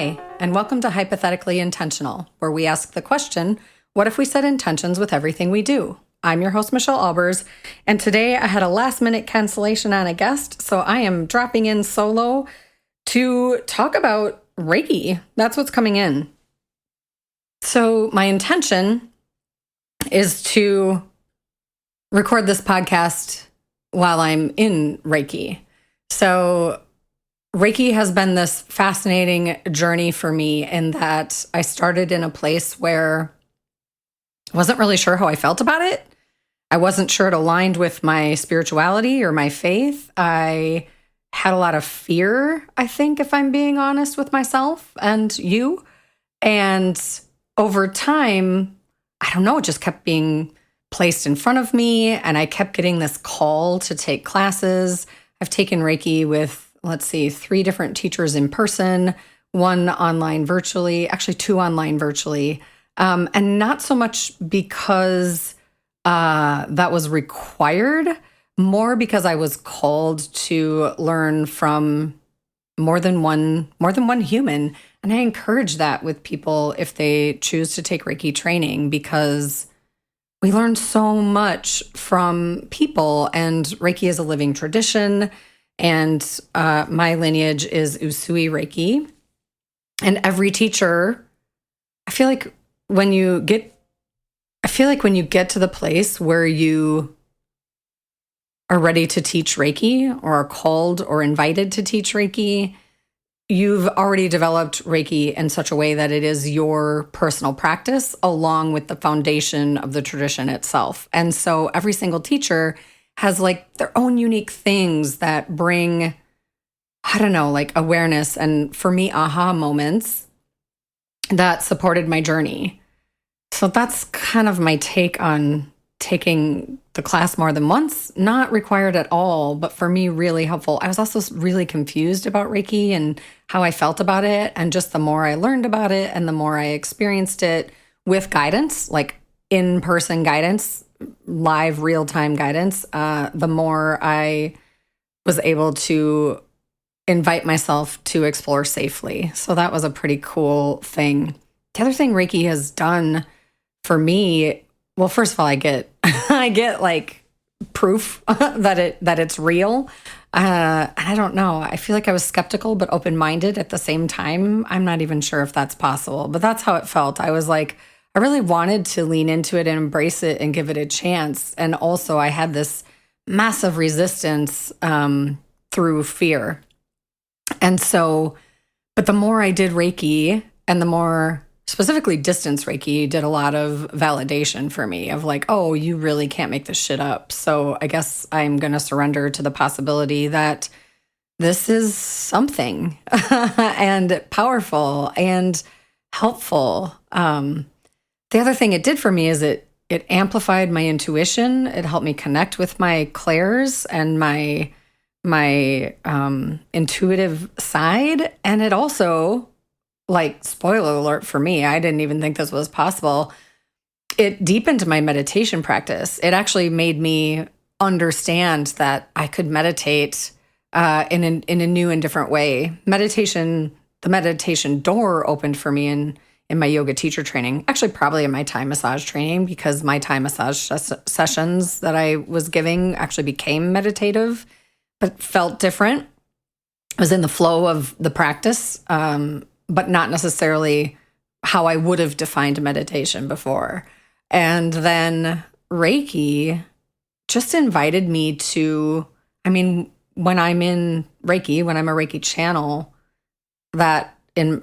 Hi, and welcome to Hypothetically Intentional, where we ask the question, what if we set intentions with everything we do? I'm your host, Michelle Albers, and today I had a last-minute cancellation on a guest, so I am dropping in solo to talk about Reiki. That's what's coming in. So my intention is to record this podcast while I'm in Reiki. So Reiki has been this fascinating journey for me in that I started in a place where I wasn't really sure how I felt about it. I wasn't sure it aligned with my spirituality or my faith. I had a lot of fear, I think, if I'm being honest with myself and you. And over time, I don't know, it just kept being placed in front of me, and I kept getting this call to take classes. I've taken Reiki with 3 different teachers in person, 1 online virtually, actually 2 online virtually. And not so much because that was required, more because I was called to learn from more than one human. And I encourage that with people if they choose to take Reiki training, because we learn so much from people, and Reiki is a living tradition. And my lineage is Usui Reiki. And every teacher, I feel like when you get to the place where you are ready to teach Reiki, or are called or invited to teach Reiki, you've already developed Reiki in such a way that it is your personal practice along with the foundation of the tradition itself. And so every single teacher has their own unique things that bring, awareness, and for me, aha moments that supported my journey. So that's kind of my take on taking the class more than once. Not required at all, but for me, really helpful. I was also really confused about Reiki and how I felt about it. And just the more I learned about it and the more I experienced it with guidance, like in-person guidance, live real-time guidance, the more I was able to invite myself to explore safely. So that was a pretty cool thing. The other thing Reiki has done for me, well, first of all, I get proof that it's real. And I don't know. I feel like I was skeptical but open-minded at the same time. I'm not even sure if that's possible, but that's how it felt. I was like, I really wanted to lean into it and embrace it and give it a chance. And also I had this massive resistance through fear. And so, but the more I did Reiki, and the more specifically distance Reiki, did a lot of validation for me of oh, you really can't make this shit up. So I guess I'm going to surrender to the possibility that this is something and powerful and helpful. The other thing it did for me is it amplified my intuition. It helped me connect with my clairs and my intuitive side. And it also, spoiler alert for me, I didn't even think this was possible. It deepened my meditation practice. It actually made me understand that I could meditate in a new and different way. The meditation door opened for me in my yoga teacher training, actually probably in my Thai massage training, because my Thai massage sessions that I was giving actually became meditative, but felt different. I was in the flow of the practice, but not necessarily how I would have defined meditation before. And then Reiki just invited me to, when I'm in Reiki, when I'm a Reiki channel, that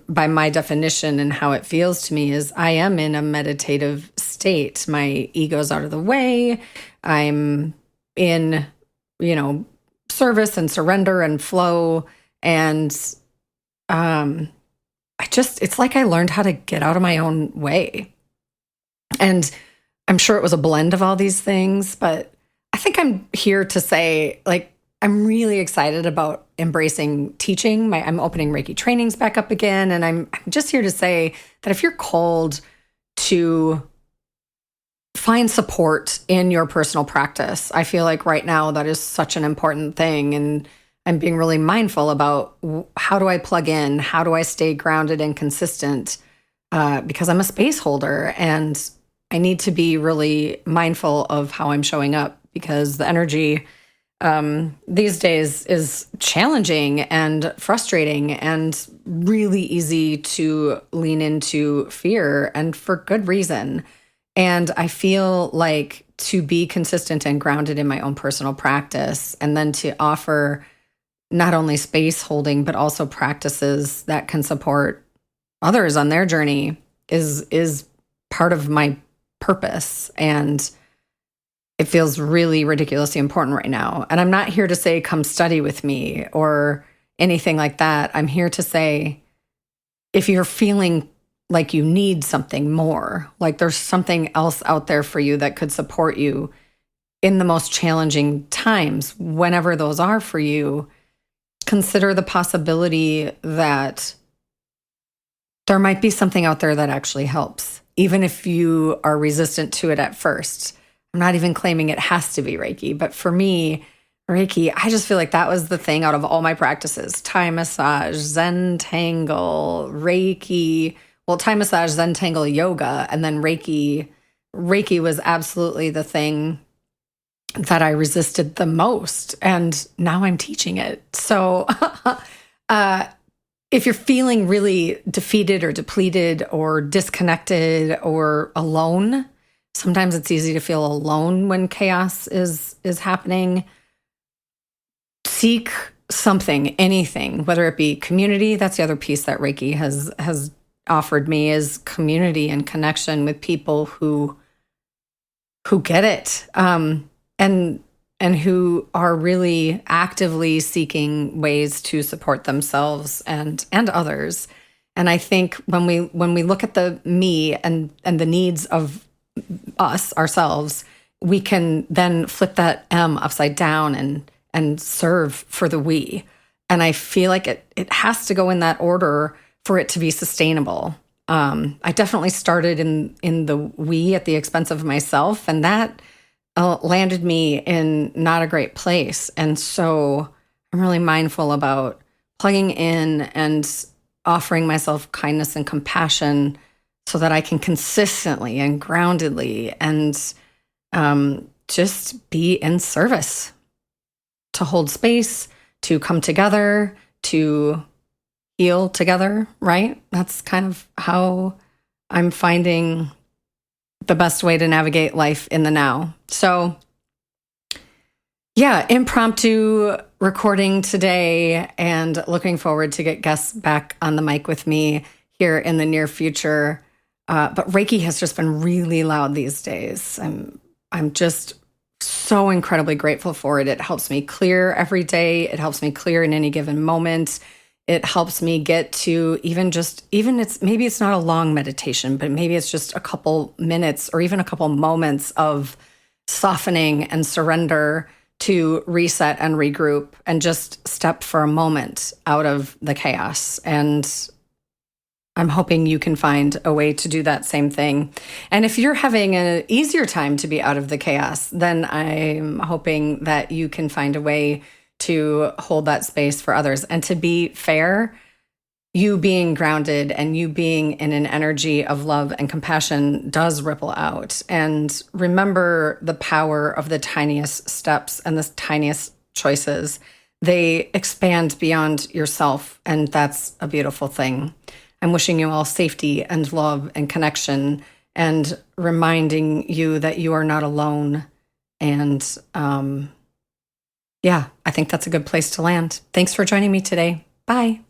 by my definition and how it feels to me is I am in a meditative state. My ego's out of the way. I'm in, service and surrender and flow. And it's like I learned how to get out of my own way. And I'm sure it was a blend of all these things, but I think I'm here to say, I'm really excited about embracing teaching. I'm opening Reiki trainings back up again. And I'm just here to say that if you're called to find support in your personal practice, I feel like right now that is such an important thing. And I'm being really mindful about how do I plug in? How do I stay grounded and consistent? Because I'm a space holder and I need to be really mindful of how I'm showing up because the energy these days is challenging and frustrating and really easy to lean into fear, and for good reason. And I feel like to be consistent and grounded in my own personal practice, and then to offer not only space holding, but also practices that can support others on their journey is part of my purpose. And it feels really ridiculously important right now. And I'm not here to say, come study with me or anything like that. I'm here to say, if you're feeling like you need something more, like there's something else out there for you that could support you in the most challenging times, whenever those are for you, consider the possibility that there might be something out there that actually helps, even if you are resistant to it at first. I'm not even claiming it has to be Reiki, but for me, Reiki, I just feel like that was the thing out of all my practices. Thai massage, Zen Tangle, Reiki, well, Thai massage, Zen Tangle, yoga, and then Reiki. Reiki was absolutely the thing that I resisted the most, and now I'm teaching it. So if you're feeling really defeated or depleted or disconnected or alone, sometimes it's easy to feel alone when chaos is happening. Seek something, anything, whether it be community. That's the other piece that Reiki has offered me, is community and connection with people who get it, and who are really actively seeking ways to support themselves and others. And I think when we look at the me and the needs of ourselves, we can then flip that M upside down and serve for the we. And I feel like it has to go in that order for it to be sustainable. I definitely started in the we at the expense of myself, and that landed me in not a great place. And so I'm really mindful about plugging in and offering myself kindness and compassion so that I can consistently and groundedly and just be in service, to hold space, to come together, to heal together, right? That's kind of how I'm finding the best way to navigate life in the now. So yeah, impromptu recording today, and looking forward to get guests back on the mic with me here in the near future. But Reiki has just been really loud these days. I'm just so incredibly grateful for it. It helps me clear every day. It helps me clear in any given moment. It helps me get to even maybe it's not a long meditation, but maybe it's just a couple minutes or even a couple moments of softening and surrender to reset and regroup and just step for a moment out of the chaos. And I'm hoping you can find a way to do that same thing. And if you're having an easier time to be out of the chaos, then I'm hoping that you can find a way to hold that space for others. And to be fair, you being grounded and you being in an energy of love and compassion does ripple out. And remember the power of the tiniest steps and the tiniest choices. They expand beyond yourself, and that's a beautiful thing. I'm wishing you all safety and love and connection, and reminding you that you are not alone. And yeah, I think that's a good place to land. Thanks for joining me today. Bye.